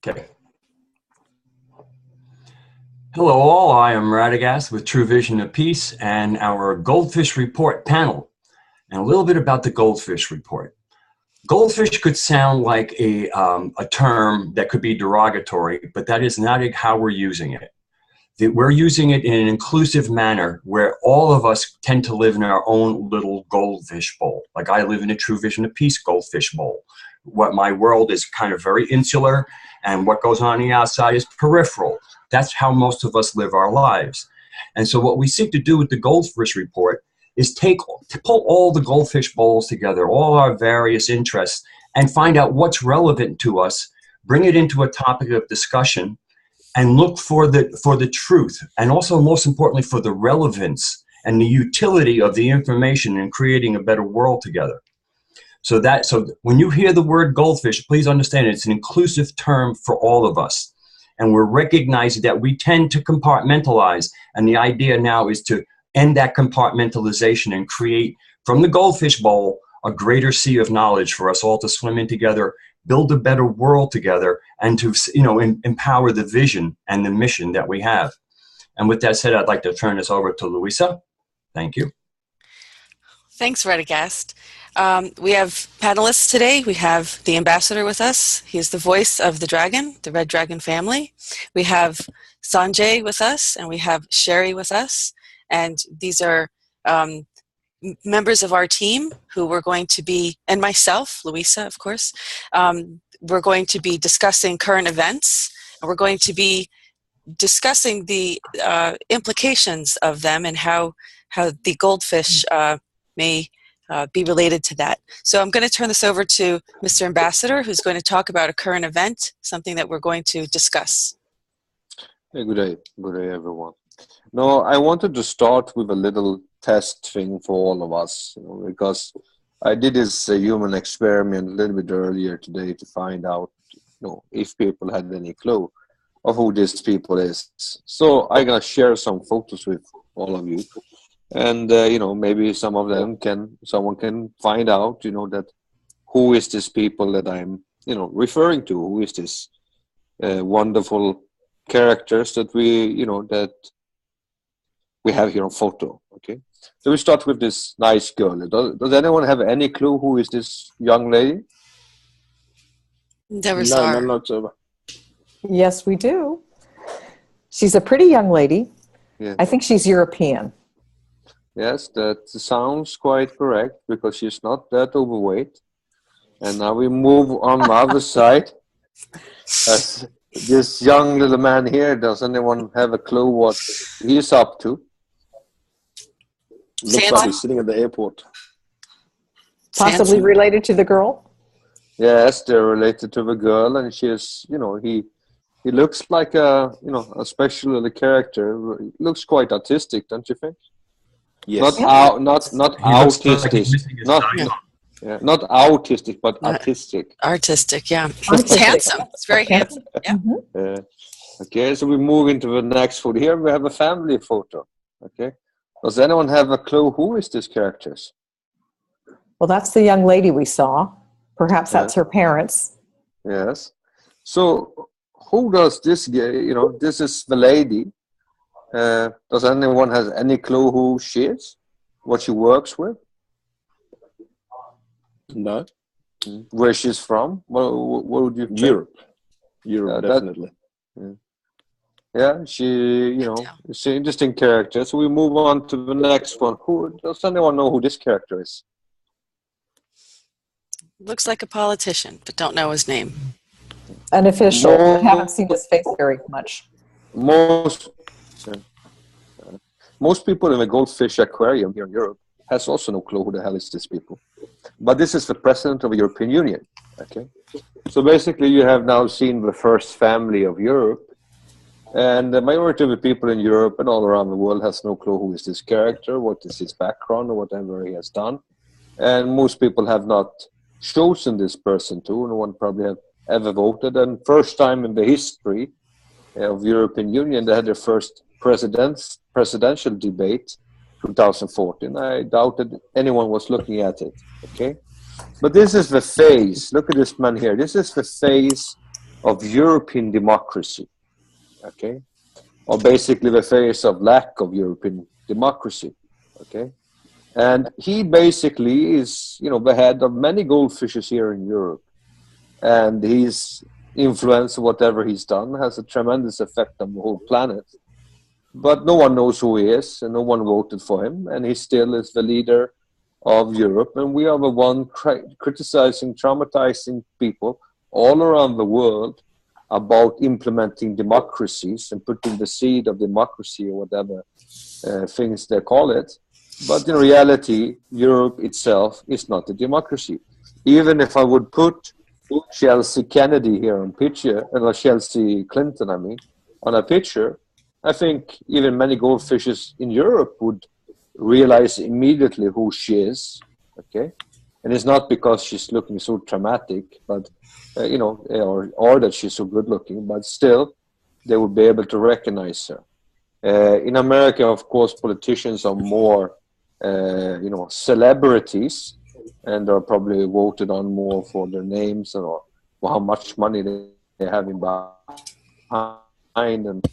Okay. Hello all, I am Radagast with True Vision of Peace and our Goldfish Report panel. And a little bit about the Goldfish Report. Goldfish could sound like a term that could be derogatory, but that is not how we're using it. We're using it in an inclusive manner where all of us tend to live in our own little goldfish bowl. Like I live in a True Vision of Peace goldfish bowl. What my world is kind of very insular, and what goes on the outside is peripheral. That's how most of us live our lives. And so what we seek to do with the Goldfish Report is pull all the goldfish bowls together, all our various interests, and find out what's relevant to us, bring it into a topic of discussion, and look for the truth, and also most importantly for the relevance and the utility of the information in creating a better world together. So when you hear the word goldfish, please understand it's an inclusive term for all of us. And we're recognizing that we tend to compartmentalize, and the idea now is to end that compartmentalization and create from the goldfish bowl a greater sea of knowledge for us all to swim in together, build a better world together, and to empower the vision and the mission that we have. And with that said, I'd like to turn this over to Louisa. Thank you. Thanks, Radagast. We have panelists today. We have the ambassador with us. He is the voice of the dragon, the red dragon family. We have Sanjay with us, and we have Sherry with us. And these are members of our team who we're going to be, and myself, Louisa, of course, we're going to be discussing current events, and we're going to be discussing the implications of them and how the goldfish may be related to that. So I'm going to turn this over to Mr. Ambassador, who's going to talk about a current event, something that we're going to discuss. Hey, good day, everyone. No, I wanted to start with a little test thing for all of us, because I did this human experiment a little bit earlier today to find out, if people had any clue of who this people is. So I'm gonna share some photos with all of you, and maybe some of them someone can find out, that who is this people that I'm, referring to? Who is this wonderful characters that that we have here on photo? Okay, so we start with this nice girl. Does anyone have any clue who is this young lady? Never saw her. Not so. Yes, we do. She's a pretty young lady. Yeah. I think she's European. Yes, that sounds quite correct, because she's not that overweight. And now we move on the other side. This young little man here, does anyone have a clue what he's up to? Looks like he's sitting at the airport. Possibly related to the girl? Yes, they're related to the girl, and she's, he looks like a special little character. He looks quite autistic, don't you think? Yes. Not autistic. Not autistic, but artistic. Artistic, yeah. Artistic. It's handsome. It's very handsome. Yeah. Mm-hmm. Okay, so we move into the next photo. Here we have a family photo. Okay, does anyone have a clue who is this characters? Well, that's the young lady we saw. Perhaps that's her parents. Yes. So who does this? This is the lady. Does anyone has any clue who she is? What she works with? No. Where she's from? What would you think? Europe, definitely. Yeah, she's an interesting character. So we move on to the next one. Who does anyone know who this character is? Looks like a politician, but don't know his name. An official. I haven't seen his face very much. Most people in the goldfish aquarium here in Europe has also no clue who the hell is these people. But this is the president of the European Union. Okay, so basically you have now seen the first family of Europe, and the majority of the people in Europe and all around the world has no clue who is this character, what is his background, or whatever he has done. And most people have not chosen this person too. No one probably have ever voted. And first time in the history of European Union, they had their first presidential debate, 2014. I doubted anyone was looking at it. Okay, but this is the face. Look at this man here. This is the face of European democracy, okay? Or basically the face of lack of European democracy, okay? And he basically is, the head of many goldfishes here in Europe. And his influence, whatever he's done, has a tremendous effect on the whole planet. But no one knows who he is, and no one voted for him, and he still is the leader of Europe. And we are the one criticizing, traumatizing people all around the world about implementing democracies and putting the seed of democracy or whatever things they call it. But in reality, Europe itself is not a democracy. Even if I would put Chelsea Kennedy here on picture, Chelsea Clinton, on a picture, I think even many goldfishes in Europe would realize immediately who she is, okay? And it's not because she's looking so dramatic, but, or that she's so good looking, but still, they would be able to recognize her. In America, of course, politicians are more, celebrities, and are probably voted on more for their names or how much money they have in behind, and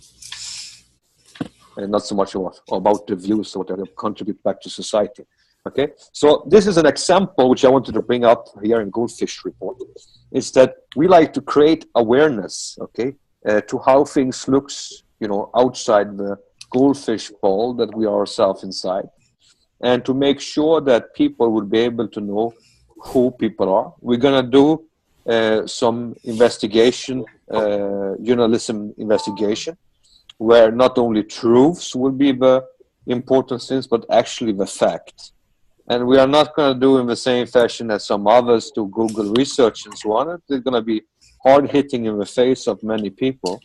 not so much about the views or what they contribute back to society. Okay, so this is an example which I wanted to bring up here in GoldFish Report, is that we like to create awareness, okay, to how things looks, outside the goldfish bowl that we are ourselves inside, and to make sure that people will be able to know who people are. We're gonna do some investigation, journalism investigation, where not only truths will be the important things, but actually the fact. And we are not going to do in the same fashion as some others do Google research and so on. It's going to be hard hitting in the face of many people.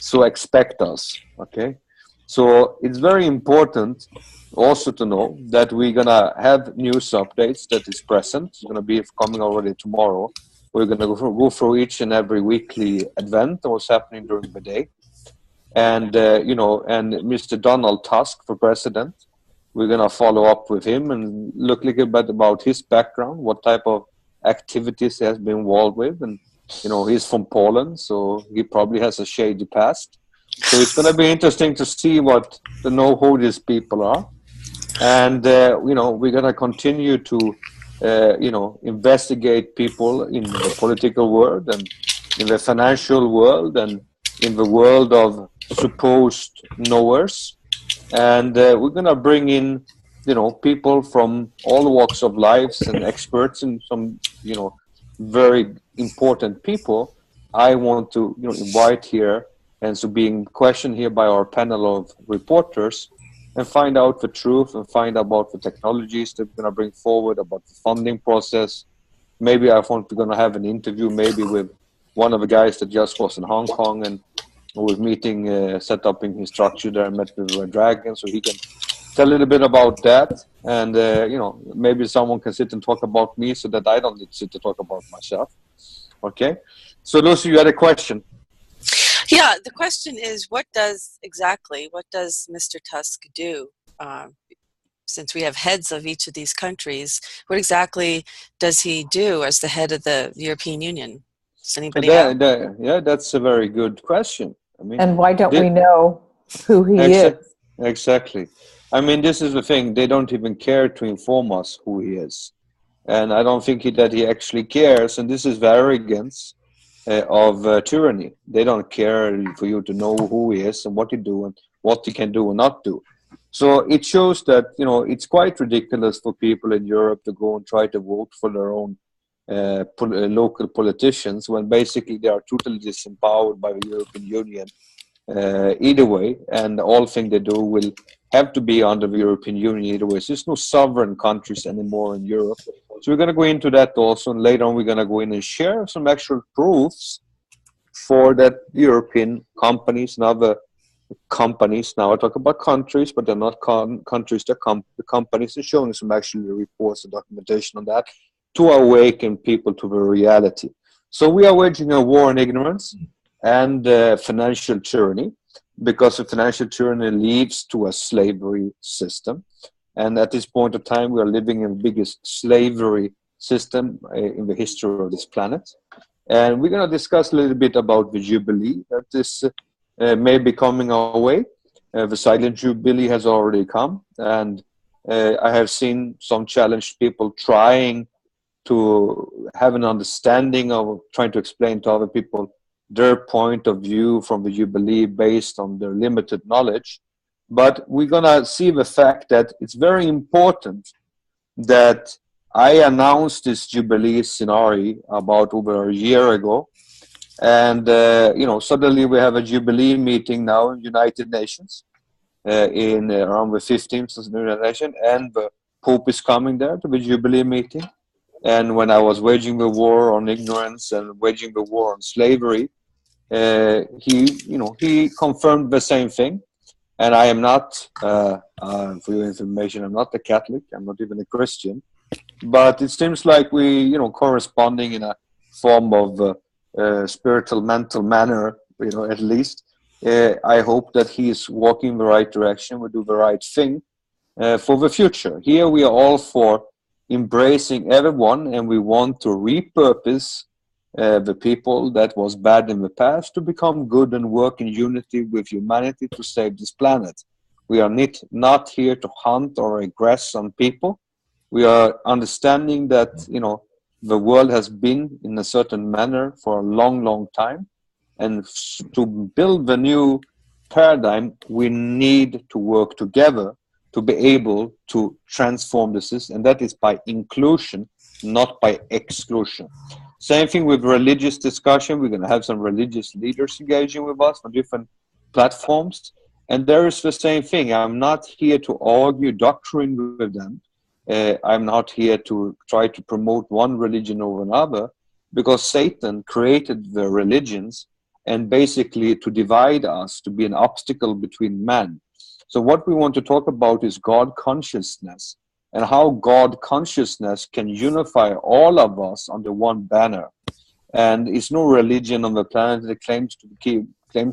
So expect us, okay? So it's very important also to know that we're going to have news updates that is present. It's going to be coming already tomorrow. We're going to go through each and every weekly event, what's happening during the day. And, and Mr. Donald Tusk for president, we're going to follow up with him and look a little bit about his background, what type of activities he has been involved with. And, he's from Poland, so he probably has a shady past. So it's going to be interesting to see to know who these people are. And, we're going to continue to, investigate people in the political world and in the financial world and in the world of supposed knowers. And we're going to bring in, people from all walks of lives and experts and some, very important people I want to, invite here, and so being questioned here by our panel of reporters, and find out the truth and find out about the technologies that we're going to bring forward, about the funding process. Maybe I think we're going to have an interview maybe with one of the guys that just was in Hong Kong and was meeting, set up in his structure there, and met with the dragon, so he can tell a little bit about that. And, maybe someone can sit and talk about me so that I don't need to sit to talk about myself. Okay. So Lucy, you had a question. Yeah, the question is, what does Mr. Tusk do? Since we have heads of each of these countries, what exactly does he do as the head of the European Union? Does anybody know? Yeah, that's a very good question. And why don't we know who he is? Exactly. This is the thing. They don't even care to inform us who he is. And I don't think that he actually cares. And this is the arrogance of tyranny. They don't care for you to know who he is and what he do and what he can do and not do. So it shows that, it's quite ridiculous for people in Europe to go and try to vote for their own local politicians when basically they are totally disempowered by the European Union either way, and all things they do will have to be under the European Union either way. So there's no sovereign countries anymore in Europe. So we're going to go into that also, and later on we're going to go in and share some actual proofs for that European companies and other companies. Now I talk about countries, but they're not countries, they're the companies. Are showing some actual reports and documentation on that to awaken people to the reality. So we are waging a war on ignorance and financial tyranny, because the financial tyranny leads to a slavery system. And at this point of time, we are living in the biggest slavery system in the history of this planet. And we're going to discuss a little bit about the Jubilee that is may be coming our way. The silent Jubilee has already come, and I have seen some challenged people trying to have an understanding of trying to explain to other people their point of view from the Jubilee based on their limited knowledge. But we're going to see the fact that it's very important that I announced this Jubilee scenario about over a year ago. And, suddenly we have a Jubilee meeting now in United Nations in around the 15th of the United Nations, and the Pope is coming there to the Jubilee meeting. And when I was waging the war on ignorance and waging the war on slavery, he confirmed the same thing. And I am not, for your information, I'm not a Catholic. I'm not even a Christian. But it seems like we, corresponding in a form of spiritual, mental manner, at least. I hope that he is walking in the right direction. We do the right thing for the future. Here we are all for embracing everyone, and we want to repurpose the people that was bad in the past to become good and work in unity with humanity to save this planet. We are not here to hunt or aggress on people. We are understanding that, the world has been in a certain manner for a long, long time. And to build the new paradigm, we need to work together to be able to transform the system. And that is by inclusion, not by exclusion. Same thing with religious discussion. We're going to have some religious leaders engaging with us on different platforms. And there is the same thing. I'm not here to argue doctrine with them. I'm not here to try to promote one religion over another, because Satan created the religions and basically to divide us, to be an obstacle between men. So what we want to talk about is God consciousness, and how God consciousness can unify all of us under one banner. And it's no religion on the planet that claims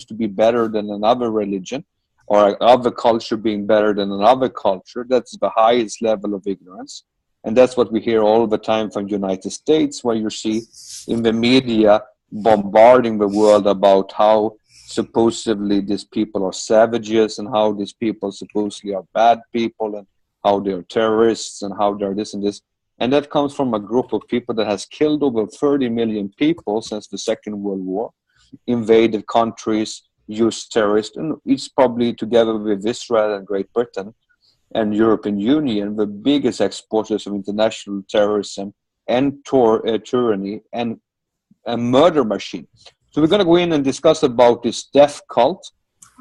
to be better than another religion, or other culture being better than another culture. That's the highest level of ignorance. And that's what we hear all the time from the United States, where you see in the media bombarding the world about how supposedly these people are savages, and how these people supposedly are bad people, and how they're terrorists, and how they're this and this. And that comes from a group of people that has killed over 30 million people since the Second World War, invaded countries, used terrorists, and it's probably together with Israel and Great Britain and European Union, the biggest exporters of international terrorism and tyranny and a murder machine. So we're going to go in and discuss about this death cult,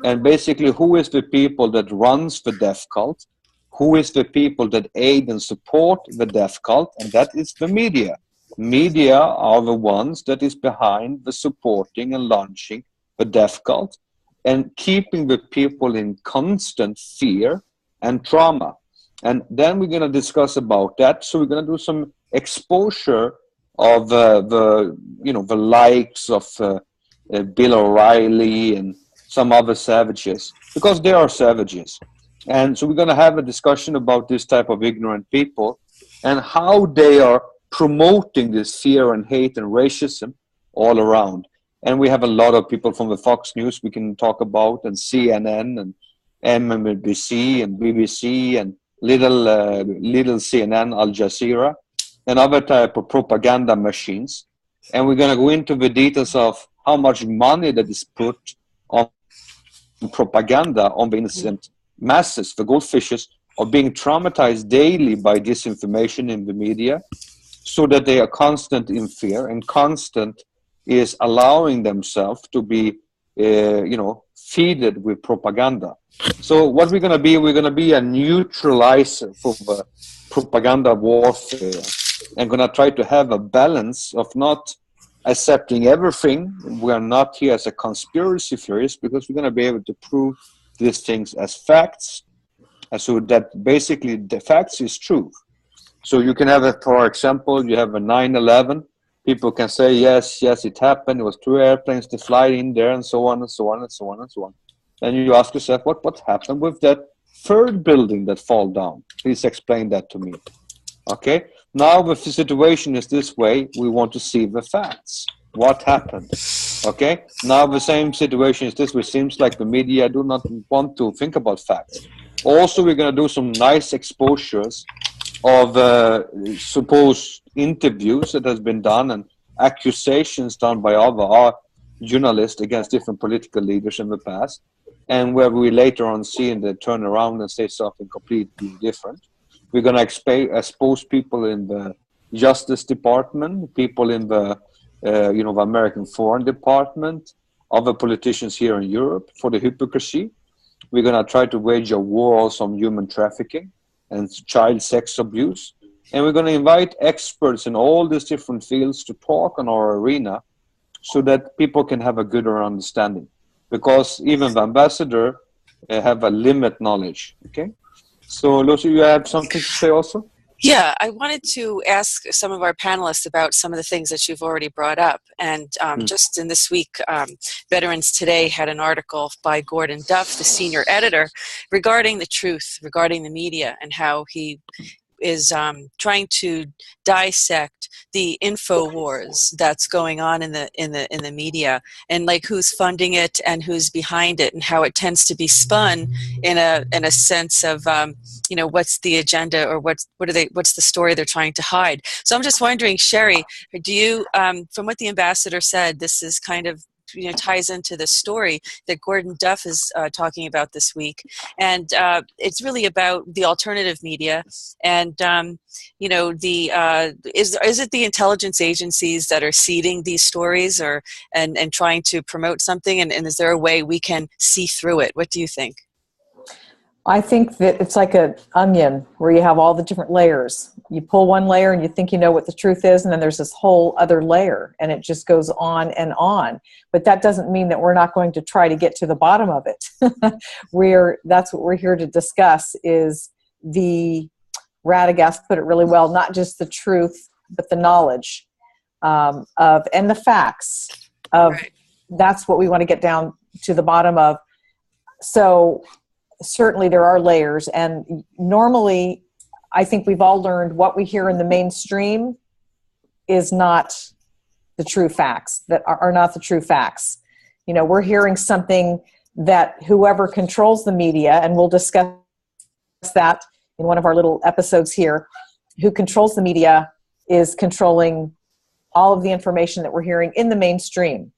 and basically who is the people that runs the death cult, who is the people that aid and support the death cult, and that is the media. Media are the ones that is behind the supporting and launching the death cult and keeping the people in constant fear and trauma. And then we're going to discuss about that. So we're going to do some exposure of the likes of Bill O'Reilly and some other savages, because they are savages. And so we're going to have a discussion about this type of ignorant people and how they are promoting this fear and hate and racism all around. And we have a lot of people from the Fox News we can talk about, and CNN and MSNBC and BBC and little CNN, Al Jazeera, and other type of propaganda machines. And we're going to go into the details of how much money that is put on propaganda on the innocent masses. The goldfishes are being traumatized daily by disinformation in the media, so that they are constant in fear, and constant is allowing themselves to be, feeded with propaganda. So what we're going to be a neutralizer for the propaganda warfare, and going to try to have a balance of not accepting everything. We are not here as a conspiracy theorist, because we're going to be able to prove these things as facts, so that basically the facts is truth. So you can have for example, you have a 9/11. People can say, yes, it happened. It was 2 airplanes that fly in there, and so on, and so on, and so on, and so on. And you ask yourself, what happened with that third building that fall down? Please explain that to me. Okay? Now, if the situation is this way, we want to see the facts. what happened. Okay, now the same situation is this, which seems like the media do not want to think about facts. Also, we're going to do some nice exposures of supposed interviews that has been done and accusations done by other journalists against different political leaders in the past, and where we later on see them turn around and say something completely different. We're going to expose people in the Justice Department, people in the the American Foreign Department, other politicians here in Europe for the hypocrisy. We're going to try to wage a war also on human trafficking and child sex abuse. And we're going to invite experts in all these different fields to talk on our arena so that people can have a gooder understanding. Because even the ambassador have a limit knowledge. Okay? So, Lucy, you have something to say also? Yeah, I wanted to ask some of our panelists about some of the things that you've already brought up. And just in this week, Veterans Today had an article by Gordon Duff, the senior editor, regarding the truth, regarding the media, and how he is trying to dissect the info wars that's going on in the media, and like who's funding it and who's behind it, and how it tends to be spun in a sense of what's the agenda, or what's the story they're trying to hide. So I'm just wondering, Sherry, do you from what the ambassador said, this is kind of ties into the story that Gordon Duff is talking about this week, and it's really about the alternative media, and is it the intelligence agencies that are seeding these stories, or and trying to promote something, and is there a way we can see through it? What do you think? I think that it's like an onion where you have all the different layers. You pull one layer and you think you know what the truth is, and then there's this whole other layer, and it just goes on and on. But that doesn't mean that we're not going to try to get to the bottom of it. That's what we're here to discuss, is Radagast put it really well, not just the truth, but the knowledge and the facts of. Right. That's what we want to get down to the bottom of. So certainly there are layers, and normally I think we've all learned what we hear in the mainstream is not the true facts, that are not the true facts. We're hearing something that whoever controls the media, and we'll discuss that in one of our little episodes here, who controls the media is controlling all of the information that we're hearing in the mainstream.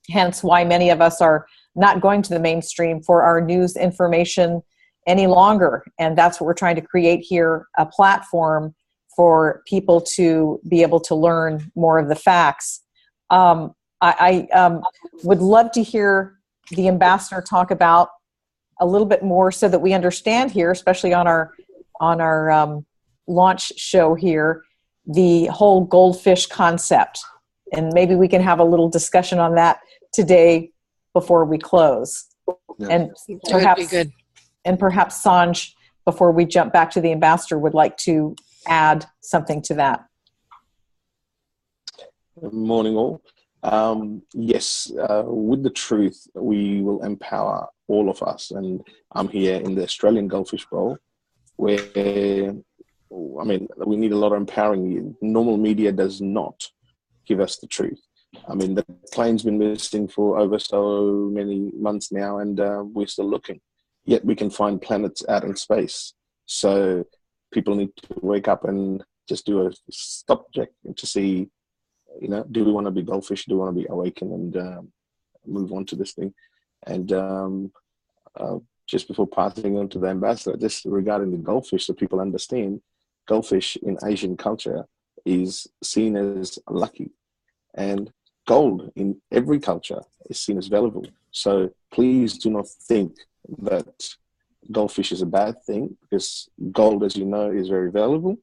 Hence why many of us are not going to the mainstream for our news information any longer. And that's what we're trying to create here, a platform for people to be able to learn more of the facts. I would love to hear the ambassador talk about a little bit more so that we understand here, especially on our launch show here, the whole GoldFish concept. And maybe we can have a little discussion on that today before we close. Yeah. And perhaps, good. And perhaps Sanj, before we jump back to the ambassador, would like to add something to that. Good morning, all. Yes, with the truth, we will empower all of us. And I'm here in the Australian GoldFish Bowl, where, we need a lot of empowering. Normal media does not give us the truth. The plane's been missing for over so many months now, and we're still looking. Yet we can find planets out in space. So people need to wake up and just do a stop check to see, do we want to be goldfish? Do we want to be awakened and move on to this thing? And just before passing on to the ambassador, just regarding the goldfish, so people understand, goldfish in Asian culture is seen as lucky. And gold in every culture is seen as valuable. So please do not think that goldfish is a bad thing, because gold, as you know, is very valuable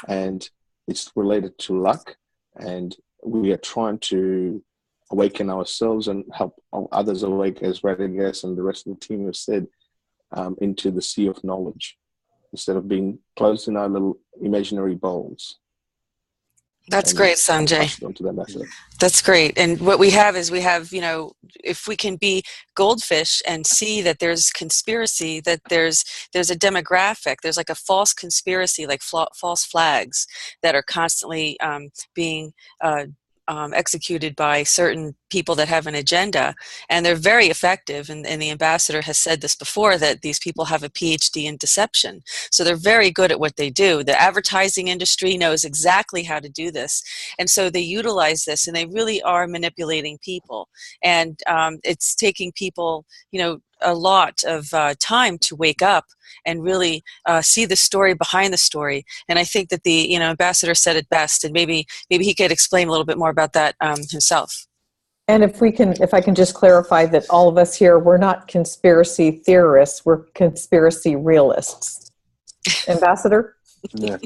and it's related to luck. And we are trying to awaken ourselves and help others awake, as Radagast and the rest of the team have said, into the sea of knowledge, instead of being closed in our little imaginary bowls. That's great, Sanjay. That's great. And what we have is if we can be goldfish and see that there's conspiracy, that there's a demographic, there's like a false conspiracy, like false flags that are constantly being executed by certain people that have an agenda, and they're very effective. And the ambassador has said this before, that these people have a PhD in deception. So they're very good at what they do. The advertising industry knows exactly how to do this. And so they utilize this, and they really are manipulating people. And it's taking people, a lot of time to wake up and really see the story behind the story. And I think that the ambassador said it best, and maybe he could explain a little bit more about that himself. And if I can just clarify that all of us here, we're not conspiracy theorists, we're conspiracy realists. Ambassador? Yeah.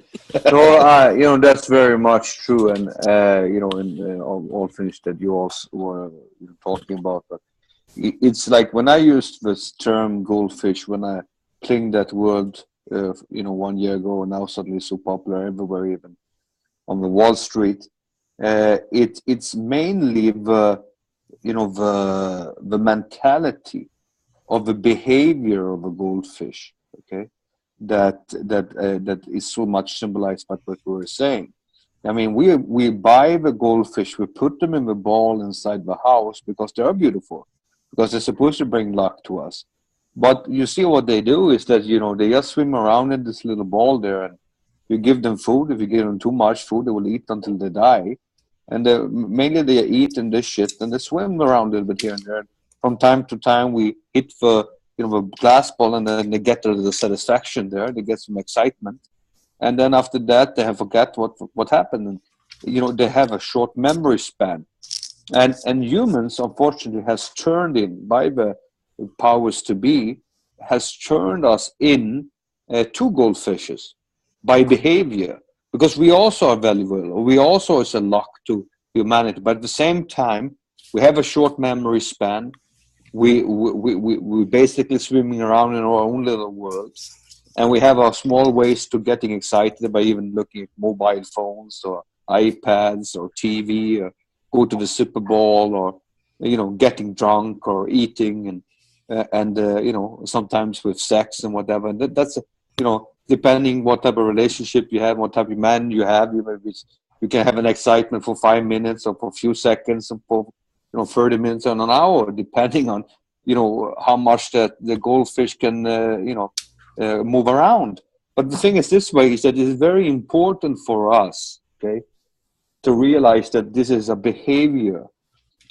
So, that's very much true. And, all things that you also were talking about. But it's like when I used this term goldfish, when I playing that word, 1 year ago, and now suddenly so popular everywhere, even on the Wall Street. It's mainly the mentality of the behavior of a goldfish. Okay, that is so much symbolized by what we were saying. I mean, we buy the goldfish, we put them in the ball inside the house because they are beautiful, because they're supposed to bring luck to us. But you see what they do is that, they just swim around in this little ball there, and you give them food. If you give them too much food, they will eat until they die. And mainly they eat and they shit and they swim around a little bit here and there. From time to time, we hit the glass ball, and then they get the satisfaction there. They get some excitement. And then after that, they have forgot what happened. And, they have a short memory span. And humans, unfortunately, has turned in by the powers to be, has turned us in to goldfishes by behavior, because we also are valuable. We also is a luck to humanity, but at the same time, we have a short memory span. We basically swimming around in our own little world, and we have our small ways to getting excited by even looking at mobile phones or iPads or TV, or go to the Super Bowl, or getting drunk or eating, and sometimes with sex and whatever. And that's depending what type of relationship you have, what type of man you have, you can have an excitement for 5 minutes or for a few seconds, and for 30 minutes and an hour, depending on how much that the goldfish can move around. But the thing is this way, is that it is very important for us, okay, to realize that this is a behavior,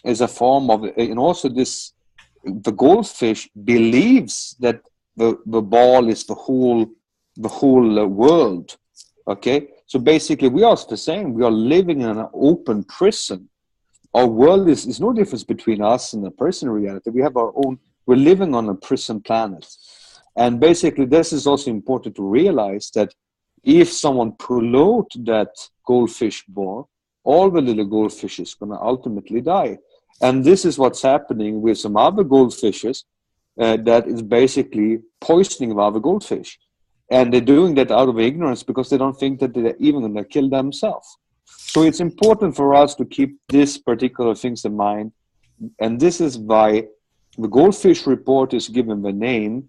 is a form of, and also the goldfish believes that the ball is the whole world. Okay, so basically we are the same. We are living in an open prison. Our world is no difference between us and the prison reality. We have our own. We're living on a prison planet, and basically this is also important to realize that if someone pull out that goldfish ball, all the little goldfish is going to ultimately die. And this is what's happening with some other goldfishes that is basically poisoning the other goldfish. And they're doing that out of ignorance because they don't think that they're even going to kill themselves. So it's important for us to keep this particular things in mind. And this is why the Goldfish Report is given the name,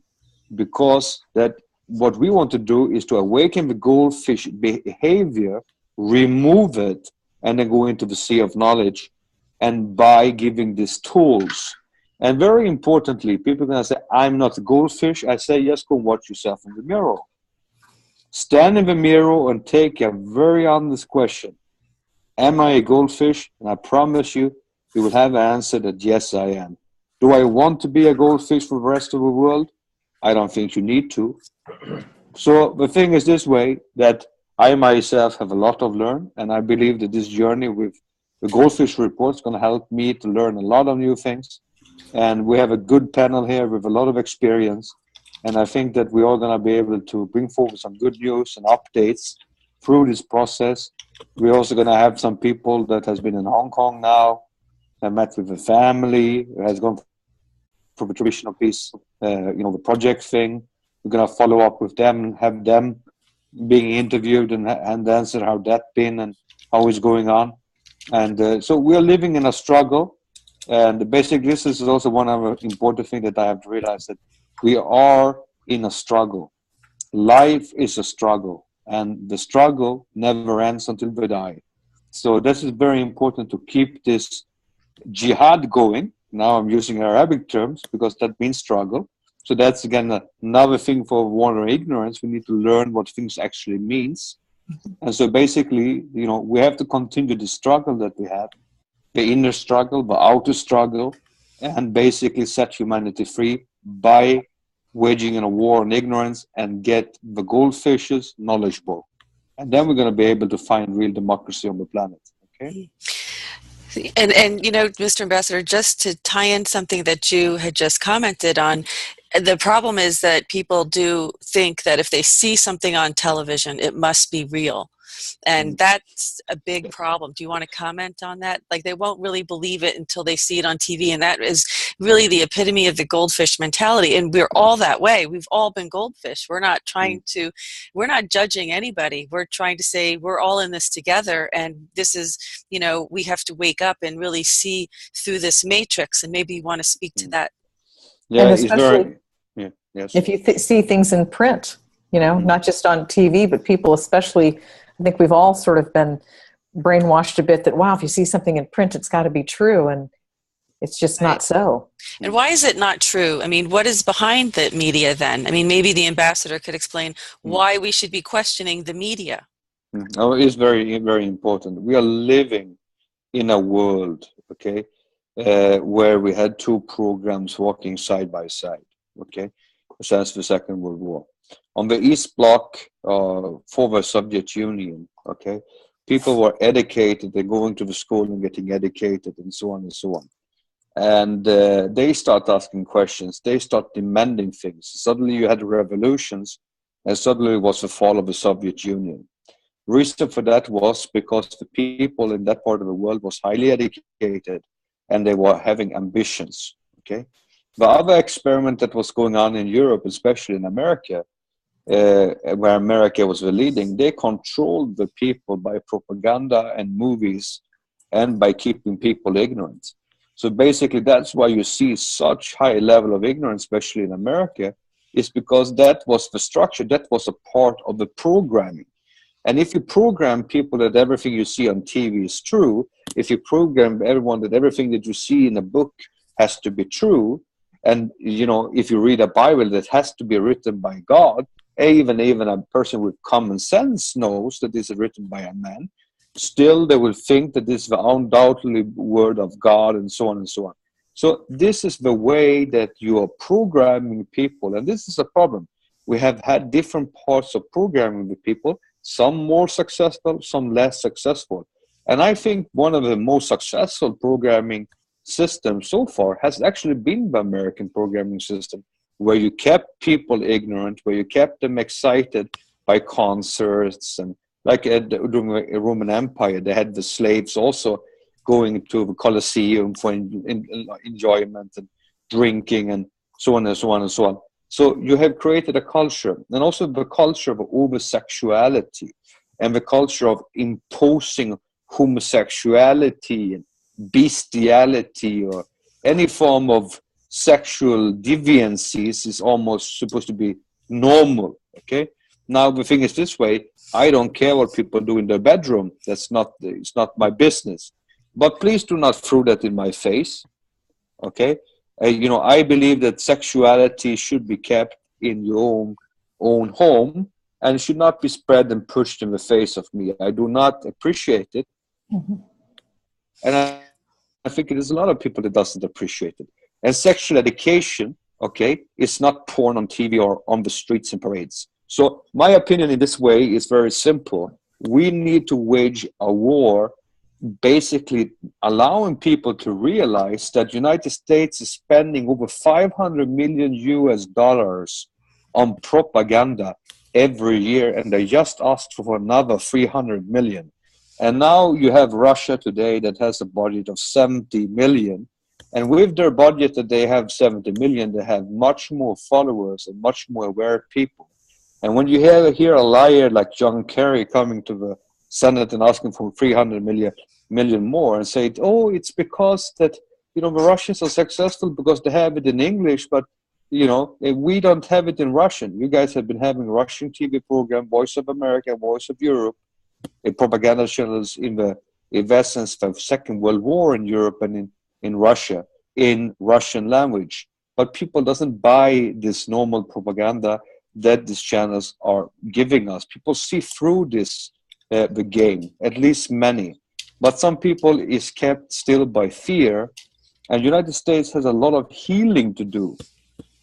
because that what we want to do is to awaken the goldfish behavior, remove it, and then go into the sea of knowledge. And by giving these tools, and very importantly, people are going to say, I'm not a goldfish. I say, just go watch yourself in the mirror. Stand in the mirror and take a very honest question. Am I a goldfish? And I promise you, you will have an answer that yes, I am. Do I want to be a goldfish for the rest of the world? I don't think you need to. So the thing is this way, that I myself have a lot of learned, and I believe that this journey with the Goldfish Report is going to help me to learn a lot of new things. And we have a good panel here with a lot of experience. And I think that we are going to be able to bring forward some good news and updates through this process. We're also going to have some people that has been in Hong Kong now, and met with the family, has gone for the traditional piece, the project thing. We're going to follow up with them and have them being interviewed and answer how that's been and how it's going on. And so we're living in a struggle. And basically, this is also one of the important things that I have to realize, that we are in a struggle. Life is a struggle, and the struggle never ends until we die. So this is very important to keep this jihad going. Now I'm using Arabic terms because that means struggle. So that's again another thing for war ignorance. We need to learn what things actually means. And so basically, you know, we have to continue the struggle that we have, the inner struggle, the outer struggle, and basically set humanity free by waging in a war on ignorance and get the goldfishes knowledgeable. And then we're going to be able to find real democracy on the planet. Okay. And you know, Mr. Ambassador, just to tie in something that you had just commented on, the problem is that people do think that if they see something on television, it must be real. And that's a big problem. Do you want to comment on that? Like, they won't really believe it until they see it on TV. And that is really the epitome of the goldfish mentality. And we're all that way. We've all been goldfish. We're not trying to, we're not judging anybody. We're trying to say we're all in this together. And this is, you know, we have to wake up and really see through this matrix. And maybe you want to speak to that. Yeah, and it's very, yeah, yes. If you see things in print, you know, not just on TV, but people especially, I think we've all sort of been brainwashed a bit that, wow, if you see something in print, it's got to be true. And it's just not so. And why is it not true? I mean, what is behind the media then? I mean, maybe the ambassador could explain why we should be questioning the media. Oh, it's very, very important. We are living in a world, okay, where we had two programs working side by side, okay, since the Second World War. On the East Bloc, for the Soviet Union, okay, people were educated, they're going to the school and getting educated and so on and so on. And they start asking questions, they start demanding things. Suddenly you had revolutions, and suddenly it was the fall of the Soviet Union. Reason for that was because the people in that part of the world was highly educated and they were having ambitions, okay? The other experiment that was going on in Europe, especially in America, where America was the leading, they controlled the people by propaganda and movies and by keeping people ignorant. So basically that's why you see such high level of ignorance, especially in America, is because that was the structure, that was a part of the programming. And if you program people that everything you see on TV is true, if you program everyone that everything that you see in a book has to be true, and you know, if you read a Bible that has to be written by God, even a person with common sense knows that this is written by a man, still they will think that this is the undoubtedly word of God, and so on and so on. So this is the way that you are programming people, and this is a problem. We have had different parts of programming the people, some more successful, some less successful. And I think one of the most successful programming systems so far has actually been the American programming system, where you kept people ignorant, where you kept them excited by concerts. And like during the Roman Empire, they had the slaves also going to the Colosseum for enjoyment and drinking and so on and so on and so on. So you have created a culture, and also the culture of over-sexuality and the culture of imposing homosexuality and bestiality or any form of sexual deviancies is almost supposed to be normal, okay? Now the thing is this way, I don't care what people do in their bedroom. It's not my business. But please do not throw that in my face, okay? You know, I believe that sexuality should be kept in your own home and should not be spread and pushed in the face of me. I do not appreciate it. And I think there's a lot of people that doesn't appreciate it. And sexual education, okay, is not porn on TV or on the streets and parades. So my opinion in this way is very simple. We need to wage a war basically allowing people to realize that United States is spending over 500 million US dollars on propaganda every year, and they just asked for another 300 million. And now you have Russia today that has a budget of 70 million, and with their budget that they have 70 million, they have much more followers and much more aware people. And when you hear a liar like John Kerry coming to the Senate and asking for 300 million more and say, oh, it's because that, you know, the Russians are successful because they have it in English, but, you know, we don't have it in Russian. You guys have been having a Russian TV program, Voice of America, Voice of Europe, propaganda channels in the events since the Second World War in Europe and in Russia in Russian language. But people doesn't buy this normal propaganda that these channels are giving us. People see through this, the game, at least many. But some people is kept still by fear. And United States has a lot of healing to do.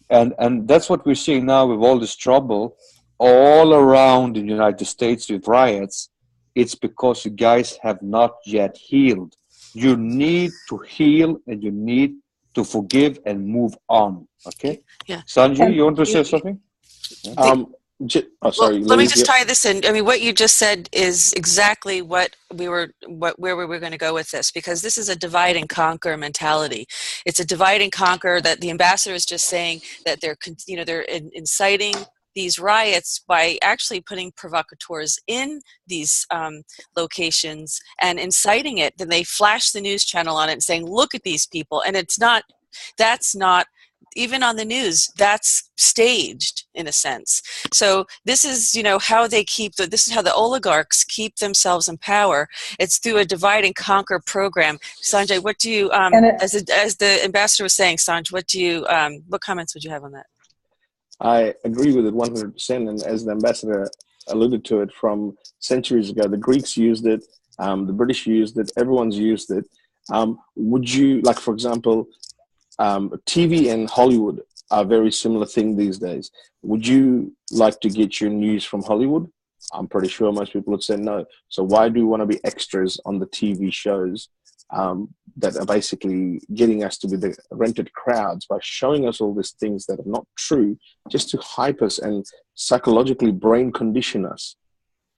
And that's what we're seeing now with all this trouble all around the United States with riots. It's because you guys have not yet healed. You need to heal, and you need to forgive and move on. Okay? Yeah. Sanjay, you want to say something? Sorry. Well, let me just tie this in. I mean, what you just said is exactly where we were going to go with this, because this is a divide and conquer mentality. It's a divide and conquer that the ambassador is just saying that they're inciting these riots by actually putting provocateurs in these locations and inciting it. Then they flash the news channel on it and saying, "Look at these people," and that's not. Even on the news, that's staged in a sense. So this is, how they this is how the oligarchs keep themselves in power. It's through a divide and conquer program. Sanjay, what do you, as the ambassador was saying, Sanjay, what comments would you have on that? I agree with it 100%. And as the ambassador alluded to it from centuries ago, the Greeks used it, the British used it, everyone's used it. Would you, like, for example, TV and Hollywood are a very similar thing these days. Would you like to get your news from Hollywood? I'm pretty sure most people would say no. So why do we want to be extras on the TV shows that are basically getting us to be the rented crowds by showing us all these things that are not true, just to hype us and psychologically brain condition us?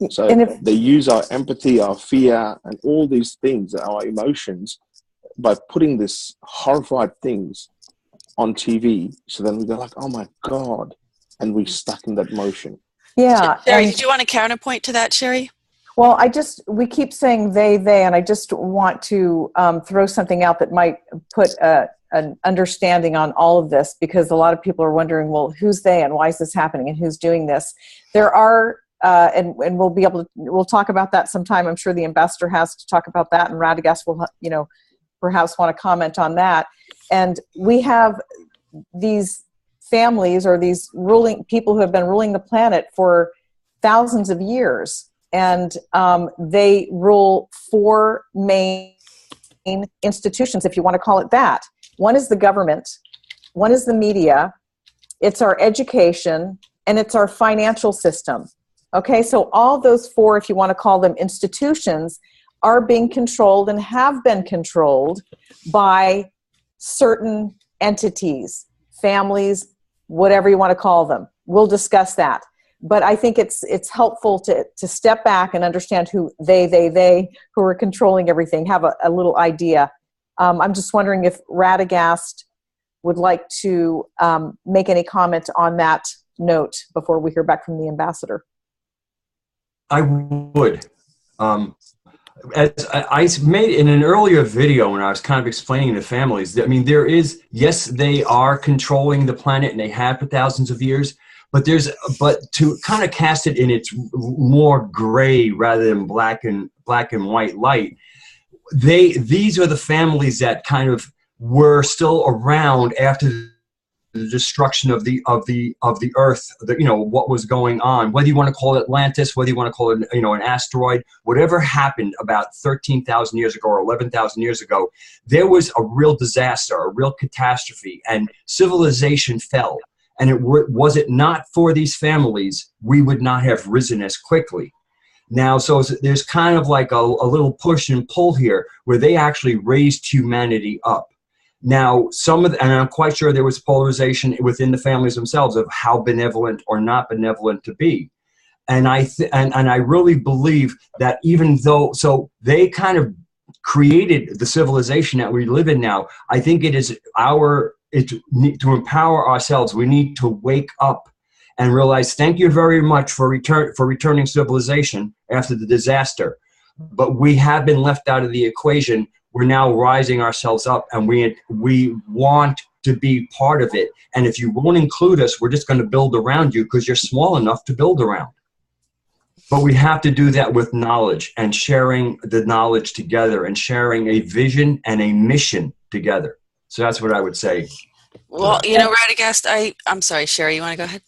So they use our empathy, our fear, and all these things, our emotions, by putting this horrified things on TV. So then we go like, oh my God, and we're stuck in that motion. Yeah. Sherry, did you want to counterpoint to that, Sherry? Well, we keep saying they, and I just want to throw something out that might put an understanding on all of this, because a lot of people are wondering, well, who's they and why is this happening and who's doing this? There are, and we'll talk about that sometime. I'm sure the ambassador has to talk about that, and Radagast will, perhaps want to comment on that. And we have these families, or these ruling people who have been ruling the planet for thousands of years. And they rule 4 main institutions, if you want to call it that. One is the government, one is the media, it's our education, and it's our financial system. Okay, so all those 4, if you want to call them institutions, are being controlled and have been controlled by certain entities, families, whatever you want to call them. We'll discuss that. But I think it's helpful to step back and understand who they who are controlling everything, have a little idea. I'm just wondering if Radagast would like to make any comment on that note before we hear back from the ambassador. I would. As I made in an earlier video when I was kind of explaining to families, I mean, yes, they are controlling the planet, and they have for thousands of years, but to kind of cast it in its more gray rather than black and white light, these are the families that kind of were still around after the destruction of the earth, what was going on, whether you want to call it Atlantis, whether you want to call it, an asteroid, whatever happened about 13,000 years ago or 11,000 years ago, there was a real disaster, a real catastrophe, and civilization fell. And was it not for these families, we would not have risen as quickly. Now, so there's kind of like a little push and pull here where they actually raised humanity up. Now, and I'm quite sure there was polarization within the families themselves of how benevolent or not benevolent to be. And I really believe that even though, so they kind of created the civilization that we live in now, I think it is to empower ourselves. We need to wake up and realize, thank you very much for returning civilization after the disaster. But we have been left out of the equation. We're now rising ourselves up, and we want to be part of it. And if you won't include us, we're just going to build around you because you're small enough to build around. But we have to do that with knowledge and sharing the knowledge together and sharing a vision and a mission together. So that's what I would say. Well, you know, Radagast, I'm sorry, Sherry, you want to go ahead?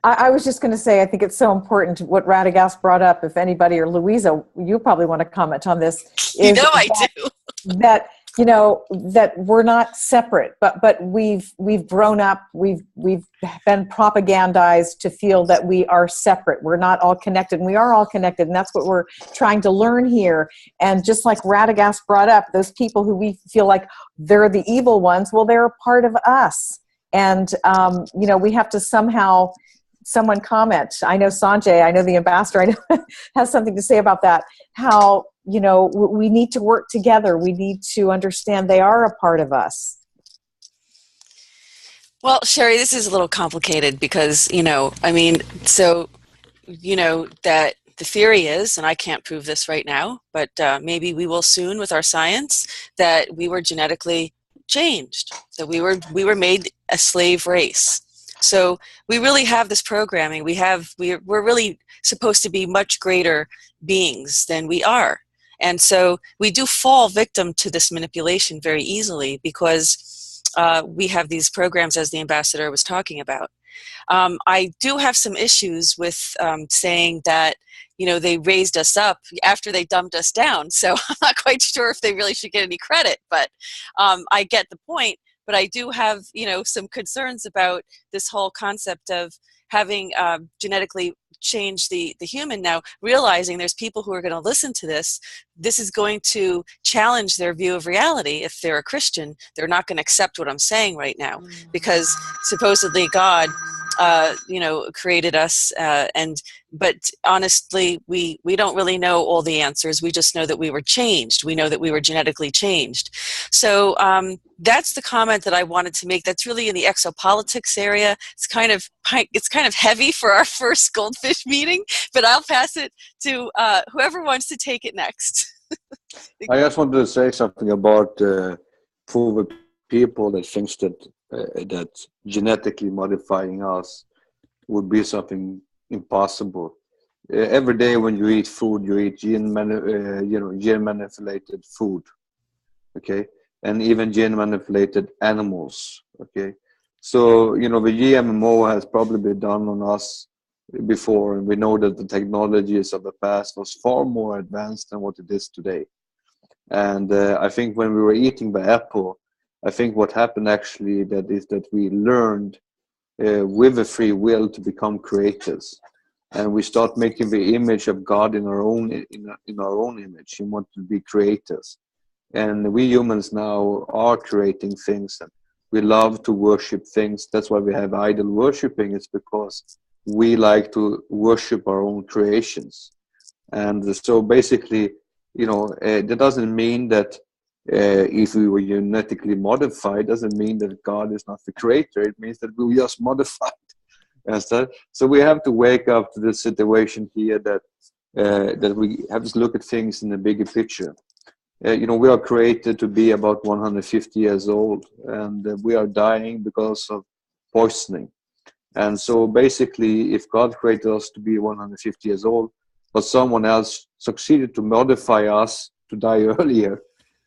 I was just going to say, I think it's so important what Radagast brought up. If anybody, or Louisa, you probably want to comment on this. You know I do. That, you know, that we're not separate, but we've grown up, we've been propagandized to feel that we are separate. We're not all connected, and we are all connected, and that's what we're trying to learn here. And just like Radagast brought up, those people who we feel like they're the evil ones, well, they're a part of us. And, you know, we have to somehow, someone comment. I know Sanjay, I know the ambassador, I know has something to say about that. How, you know, we need to work together. We need to understand they are a part of us. Well, Sherry, this is a little complicated because, you know, I mean, so, you know, that the theory is, and I can't prove this right now, but maybe we will soon with our science, that we were genetically changed, that we were made a slave race. So we really have this programming. We're really supposed to be much greater beings than we are. And so we do fall victim to this manipulation very easily because we have these programs, as the ambassador was talking about. I do have some issues with saying that, you know, they raised us up after they dumped us down. So I'm not quite sure if they really should get any credit, but I get the point. But I do have, you know, some concerns about this whole concept of having genetically changed the human. Now, realizing there's people who are going to listen to this, this is going to challenge their view of reality. If they're a Christian, they're not going to accept what I'm saying right now, because supposedly God, you know, created us, but honestly, we don't really know all the answers. We just know that we were changed. We know that we were genetically changed. So that's the comment that I wanted to make. That's really in the exopolitics area. It's kind of heavy for our first GoldFish meeting, but I'll pass it to whoever wants to take it next. I just wanted to say something about for the people that thinks that genetically modifying us would be something impossible. Every day when you eat food, you eat gene manipulated food, okay, and even gene manipulated animals, okay. So you know the GMO has probably been done on us before, and we know that the technologies of the past was far more advanced than what it is today. And I think when we were eating the apple, I think what happened actually that we learned with a free will to become creators, and we start making the image of God in our own image. We want to be creators, and we humans now are creating things, and we love to worship things. That's why we have idol worshiping. It's because we like to worship our own creations. And so basically, you know, that doesn't mean that if we were genetically modified, doesn't mean that God is not the creator. It means that we were just modified. So we have to wake up to the situation here that we have to look at things in the bigger picture. You know, we are created to be about 150 years old, and we are dying because of poisoning. And so basically, if God created us to be 150 years old, but someone else succeeded to modify us to die earlier.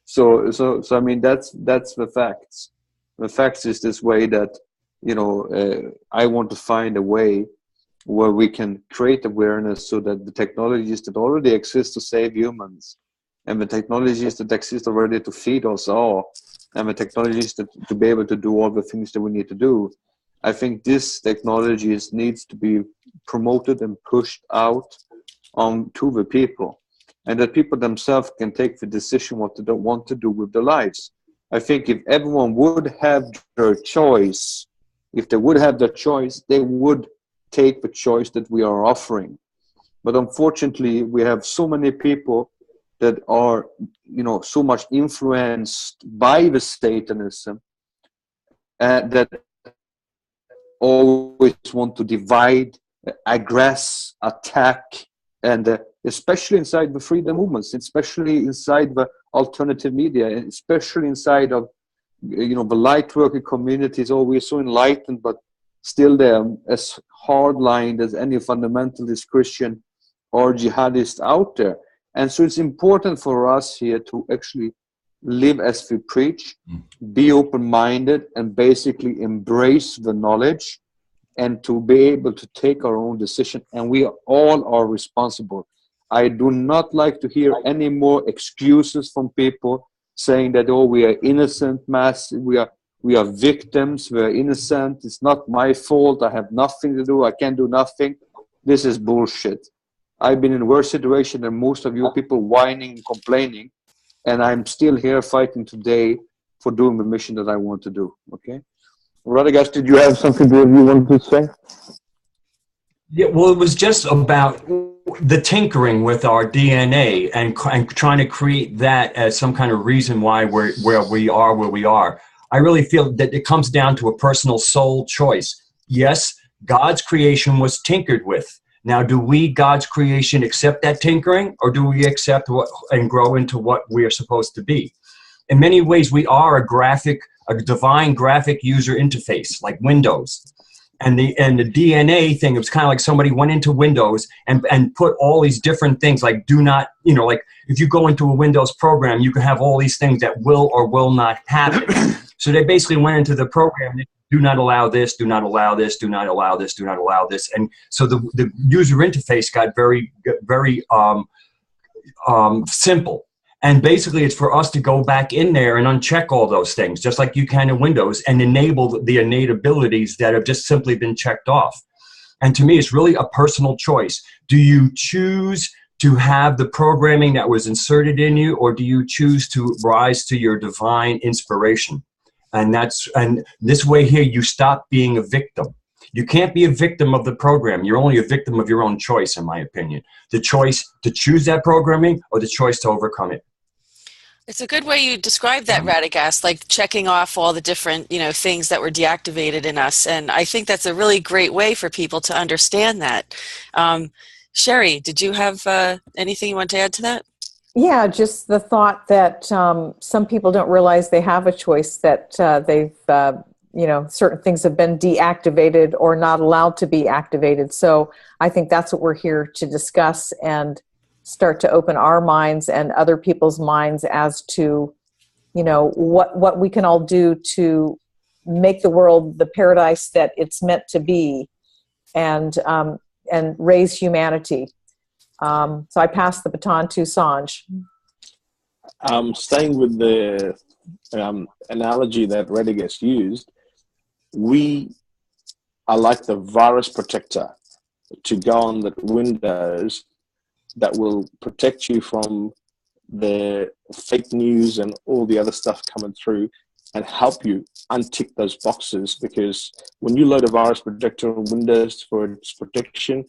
So I mean, that's the facts. The facts is this way that, you know, I want to find a way where we can create awareness so that the technologies that already exist to save humans, and the technologies that exist already to feed us all, and the technologies to be able to do all the things that we need to do, I think this technology needs to be promoted and pushed out to the people, and that people themselves can take the decision what they don't want to do with their lives. I think if everyone would have their choice, they would take the choice that we are offering. But unfortunately, we have so many people that are, you know, so much influenced by the Satanism that always want to divide, aggress, attack, and especially inside the freedom movements, especially inside the alternative media, and especially inside of, you know, the light worker communities. Oh, we're so enlightened, but still they're as hard-lined as any fundamentalist Christian or jihadists out there. And so it's important for us here to actually live as we preach, be open-minded, and basically embrace the knowledge, and to be able to take our own decision. And we all are responsible. I do not like to hear any more excuses from people saying that, oh, we are innocent, we are victims, we are innocent, it's not my fault, I have nothing to do, I can't do nothing. This is bullshit. I've been in worse situation than most of you people, whining and complaining, and I'm still here fighting today for doing the mission that I want to do. Okay, Radagast, did you have something that you wanted to say? Yeah, well, it was just about the tinkering with our DNA and trying to create that as some kind of reason why we're where we are. I really feel that it comes down to a personal soul choice. Yes, God's creation was tinkered with. Now, do we, God's creation, accept that tinkering, or do we accept what and grow into what we are supposed to be? In many ways, we are a divine graphic user interface, like Windows. And the DNA thing, it was kind of like somebody went into Windows and put all these different things, like do not, like if you go into a Windows program, you can have all these things that will or will not happen. So they basically went into the program, do not allow this, do not allow this, do not allow this, do not allow this. And so the user interface got very simple. And basically, it's for us to go back in there and uncheck all those things, just like you can in Windows, and enable the innate abilities that have just simply been checked off. And to me, it's really a personal choice. Do you choose to have the programming that was inserted in you, or do you choose to rise to your divine inspiration? And this way here, you stop being a victim. You can't be a victim of the program. You're only a victim of your own choice, in my opinion. The choice to choose that programming or the choice to overcome it. It's a good way you describe that, Radagast, like checking off all the different, things that were deactivated in us. And I think that's a really great way for people to understand that. Sherry, did you have anything you want to add to that? Yeah, just the thought that some people don't realize they have a choice, that they've, certain things have been deactivated or not allowed to be activated. So I think that's what we're here to discuss and start to open our minds and other people's minds as to, what we can all do to make the world the paradise that it's meant to be, and raise humanity. So I pass the baton to Sanj. Staying with the analogy that Radagast used, we are like the virus protector to go on the Windows that will protect you from the fake news and all the other stuff coming through, and help you untick those boxes. Because when you load a virus protector on Windows for its protection,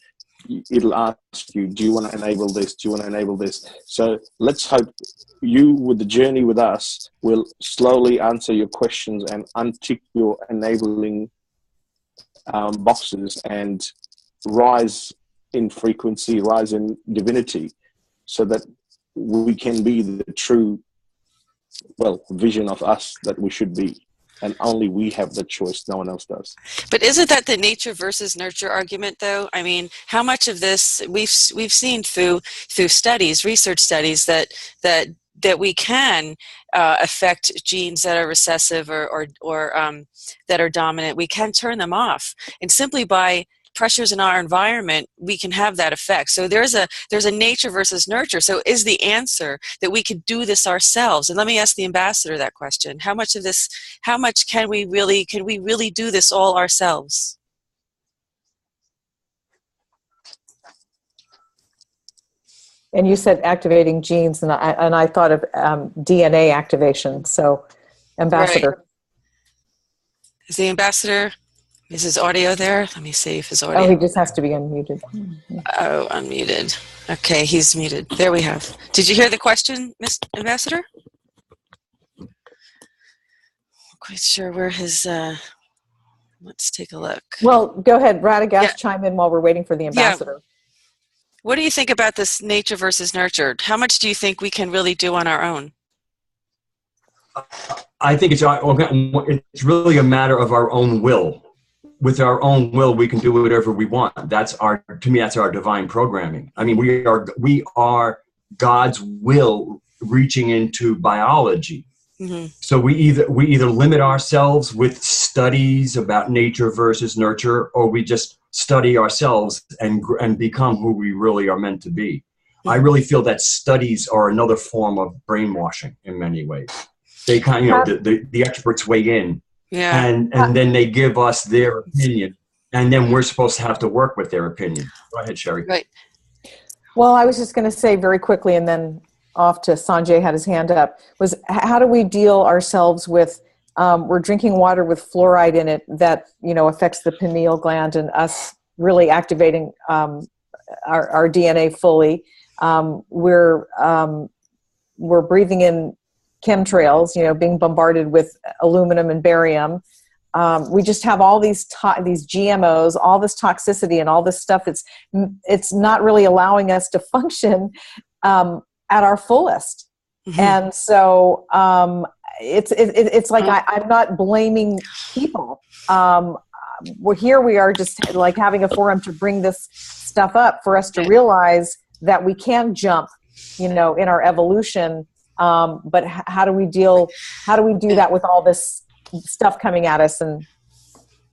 it'll ask you, do you want to enable this? Do you want to enable this? So let's hope you, with the journey with us, will slowly answer your questions and untick your enabling boxes and rise in frequency, rise in divinity, so that we can be the true, vision of us that we should be. And only we have the choice, no one else does. But isn't that the nature versus nurture argument, though? I mean, how much of this we've seen through studies, research studies, that we can affect genes that are recessive or that are dominant. We can turn them off, and simply by pressures in our environment, we can have that effect. So there's a nature versus nurture. So is the answer that we could do this ourselves? And let me ask the ambassador that question. How much can we really do this all ourselves? And you said activating genes, and I thought of DNA activation. So, ambassador. Right. Is the ambassador? Is his audio there? Let me see if his audio... Oh, he just has to be unmuted. Oh, unmuted. Okay, he's muted. There we have. Did you hear the question, Miss Ambassador? Not quite sure where his... let's take a look. Well, go ahead. Radagast, chime in while we're waiting for the ambassador. Yeah. What do you think about this nature versus nurture? How much do you think we can really do on our own? I think it's really a matter of our own will. with our own will, we can do whatever we want. To me, that's our divine programming. I mean, we are God's will reaching into biology. Mm-hmm. So we either limit ourselves with studies about nature versus nurture, or we just study ourselves and become who we really are meant to be. Mm-hmm. I really feel that studies are another form of brainwashing in many ways. They kind of, the experts weigh in. Yeah. And then they give us their opinion, and then we're supposed to have to work with their opinion. Go ahead, Sherry. Right. Well, I was just going to say very quickly, and then off to Sanjay had his hand up, was how do we deal ourselves with, we're drinking water with fluoride in it that, affects the pineal gland and us really activating our DNA fully. We're breathing in chemtrails, being bombarded with aluminum and barium. We just have all these GMOs, all this toxicity and all this stuff. It's not really allowing us to function at our fullest. Mm-hmm. And so it's like I'm not blaming people. We are just like having a forum to bring this stuff up for us to realize that we can jump, in our evolution. But how do we do that with all this stuff coming at us? And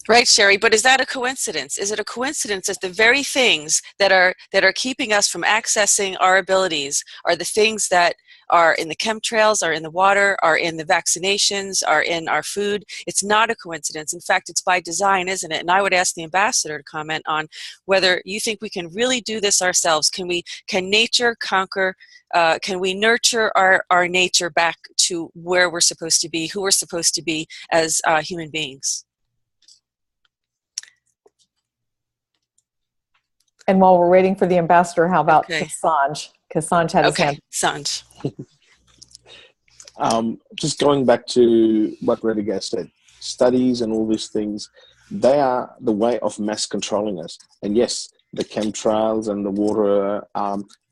right, Sherry, but is that a coincidence? Is it a coincidence that the very things that are keeping us from accessing our abilities are the things that are in the chemtrails, are in the water, are in the vaccinations, are in our food? It's not a coincidence. In fact, it's by design, isn't it? And I would ask the ambassador to comment on whether you think we can really do this ourselves. Can nature conquer? Can we nurture our nature back to where we're supposed to be, who we're supposed to be as human beings? And while we're waiting for the ambassador, how about Sanj? Because Sanj had his hand. Sanj. Just going back to what Rediger said, studies and all these things, they are the way of mass controlling us. And yes, the chemtrails and the water.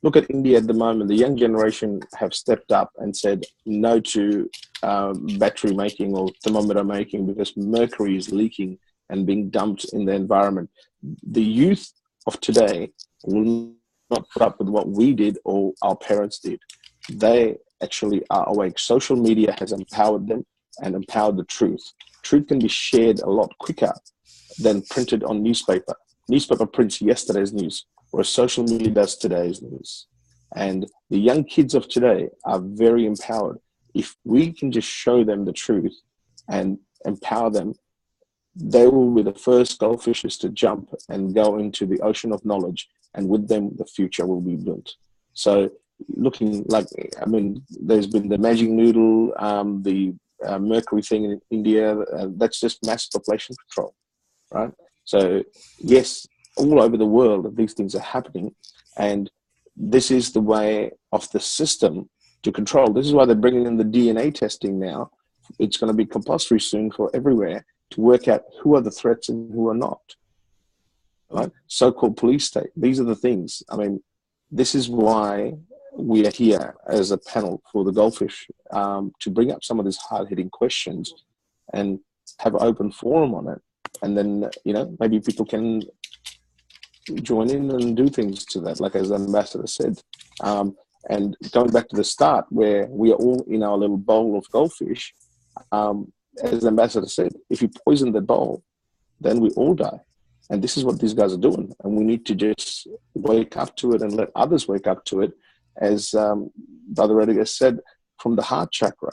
Look at India at the moment. The young generation have stepped up and said no to battery making or thermometer making because mercury is leaking and being dumped in the environment. The youth of today will not put up with what we did or our parents did. They actually are awake. Social media has empowered them and empowered the truth. Truth can be shared a lot quicker than printed on newspaper. Newspaper prints yesterday's news, whereas social media does today's news. And the young kids of today are very empowered. If we can just show them the truth and empower them, they will be the first goldfishes to jump and go into the ocean of knowledge, and with them, the future will be built. So looking like, there's been the magic noodle, the mercury thing in India, that's just mass population control, right? So yes, all over the world, these things are happening, and this is the way of the system to control. This is why they're bringing in the DNA testing now. It's going to be compulsory soon for everywhere to work out who are the threats and who are not. Right? So-called police state. These are the things. This is why we are here as a panel for the GoldFish, to bring up some of these hard-hitting questions and have an open forum on it. And then, maybe people can join in and do things to that, like as the ambassador said. And going back to the start, where we are all in our little bowl of goldfish, as the ambassador said, if you poison the bowl, then we all die. And this is what these guys are doing. And we need to just wake up to it and let others wake up to it, as Brother Rediger said, from the heart chakra,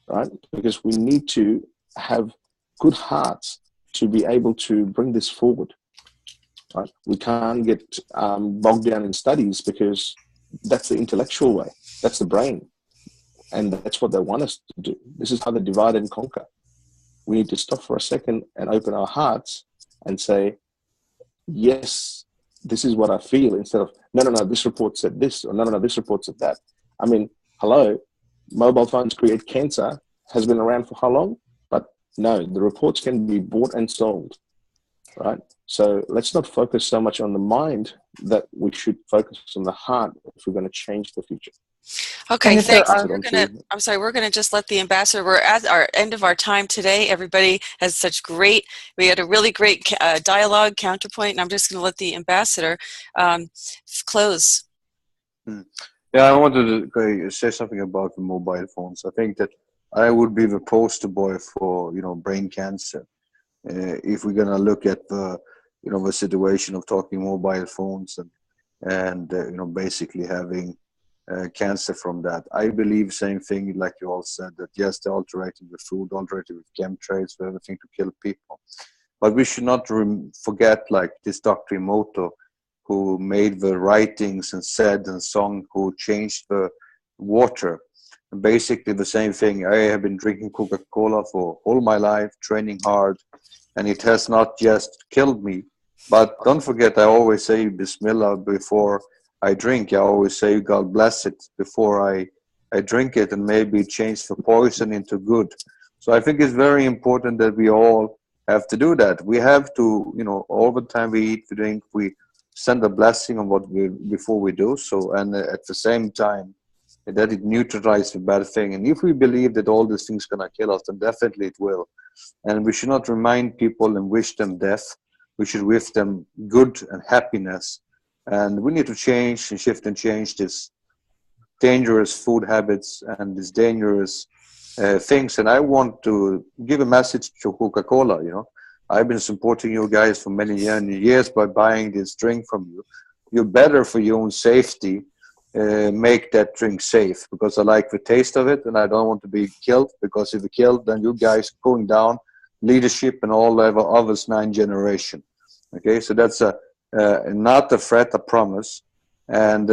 right? Because we need to have good hearts to be able to bring this forward. Right? We can't get bogged down in studies, because that's the intellectual way. That's the brain. And that's what they want us to do. This is how they divide and conquer. We need to stop for a second and open our hearts and say, yes, this is what I feel, instead of, no, this report said this, or no, this report said that. Hello, mobile phones create cancer, has been around for how long? But no, the reports can be bought and sold, right? So let's not focus so much on the mind, that we should focus on the heart if we're going to change the future. Okay, And if there thanks. are- We're gonna just let the ambassador. We're at our end of our time today. Everybody has we had a really great dialogue, counterpoint, and I'm just gonna let the ambassador close. Yeah, I wanted to say something about the mobile phones. I think that I would be the poster boy for, brain cancer. If we're gonna look at the situation of talking mobile phones and basically having cancer from that. I believe same thing like you all said, that yes, they're alterating the food, alterating with chemtrails, for everything to kill people. But we should not forget, like this Dr. Emoto, who made the writings and said and song, who changed the water. Basically the same thing. I have been drinking Coca-Cola for all my life, training hard, and it has not just killed me. But don't forget, I always say Bismillah before I drink. I always say God bless it before I drink it, and maybe change the poison into good. So I think it's very important that we all have to do that. We have to, all the time we eat, we drink, we send a blessing on before we do so, and at the same time that it neutralizes the bad thing. And if we believe that all these things gonna kill us, then definitely it will. And we should not remind people and wish them death. We should wish them good and happiness. And we need to change and shift and change this dangerous food habits and these dangerous things. And I want to give a message to Coca-Cola. I've been supporting you guys for many years by buying this drink from you. You're better for your own safety. Make that drink safe, because I like the taste of it and I don't want to be killed, because if you're killed, then you guys going down leadership and all level of us 9 generation. Okay, so that's not a threat, a promise. And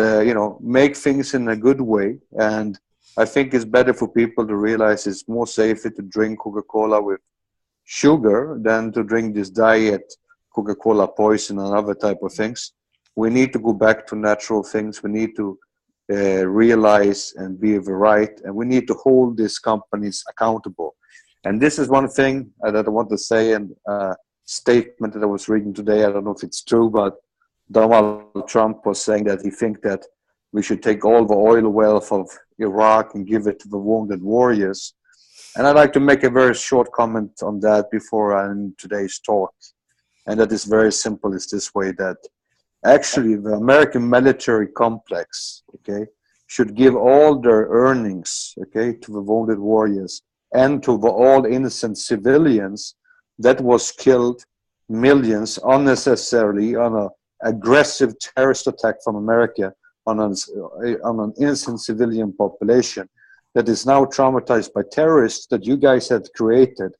make things in a good way. And I think it's better for people to realize it's more safer to drink Coca-Cola with sugar than to drink this diet Coca-Cola poison and other type of things. We need to go back to natural things. We need to realize and be right, and we need to hold these companies accountable. And this is one thing that I want to say, and statement that I was reading today. I don't know if it's true, but Donald Trump was saying that he thinks that we should take all the oil wealth of Iraq and give it to the wounded warriors. And I'd like to make a very short comment on that before I end today's talk. And that is very simple. It's this way, that actually the American military complex, okay, should give all their earnings, okay, to the wounded warriors and to the all innocent civilians that was killed, millions unnecessarily, on an aggressive terrorist attack from America on an innocent civilian population that is now traumatized by terrorists that you guys had created.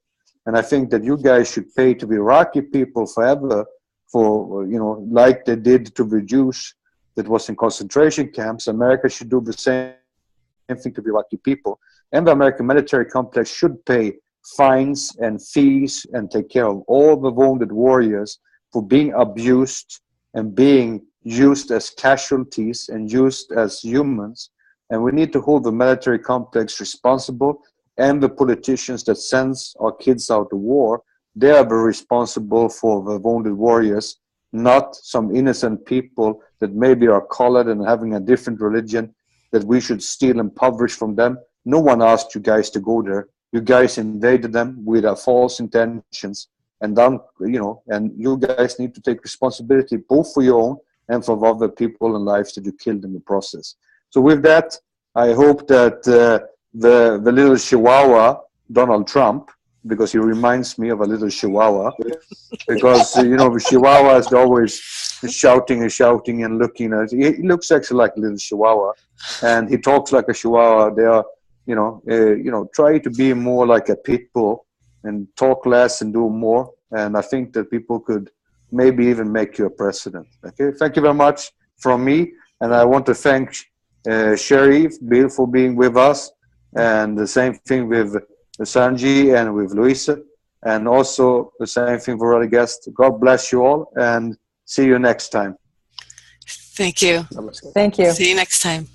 And I think that you guys should pay to the Iraqi people forever for, like they did to the Jews that was in concentration camps. America should do the same thing to the Iraqi people. And the American military complex should pay fines and fees and take care of all the wounded warriors for being abused and being used as casualties and used as humans. And we need to hold the military complex responsible, and the politicians that sends our kids out to war, they are responsible for the wounded warriors, not some innocent people that maybe are colored and having a different religion that we should steal and impoverish from them. No one asked you guys to go there. You guys invaded them with false intentions, and then, and you guys need to take responsibility both for your own and for other people and lives that you killed in the process. So with that, I hope that the little chihuahua, Donald Trump, because he reminds me of a little chihuahua, because, the chihuahua is always shouting and shouting and looking at, he looks actually like a little chihuahua, and he talks like a chihuahua. They are, try to be more like a pit bull and talk less and do more. And I think that people could maybe even make you a president. Okay, thank you very much from me. And I want to thank Sherry, Bill, for being with us. And the same thing with Sanji and with Luisa. And also the same thing for other guests. God bless you all, and see you next time. Thank you. Thank you. See you next time.